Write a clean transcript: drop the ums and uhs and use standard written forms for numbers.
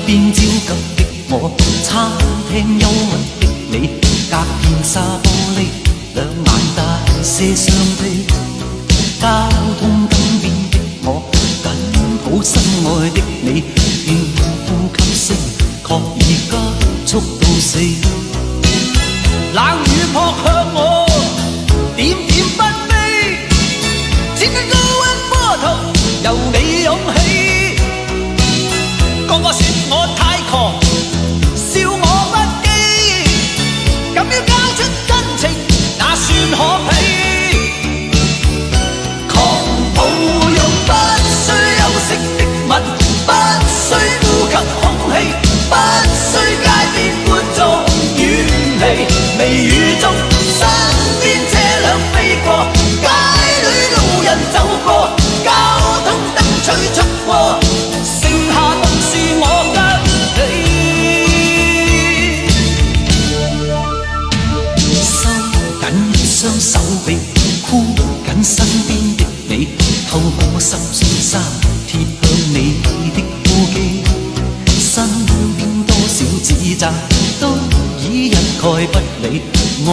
邊焦急的我，餐廳憂鬱的你，隔片紗玻璃，兩眼大些傷悲。交通燈邊的我，緊抱心愛的你，願呼吸聲確已加速到死。冷雨撲向我，點點不飛，千斤高溫波濤由你湧起。個個說我太狂，笑我不羈，敢於交出真情，那算可鄙？狂暴用不需休息的吻，不需呼吸空氣，不需街邊觀眾遠離，微雨中身邊車輛飛過，街裏路人走過，交通燈催促過，剩下獨是我跟你。收緊一雙手臂，箍緊身邊的你，透過濕碎衫貼向你的呼機，身邊多少指責都已一概不理，愛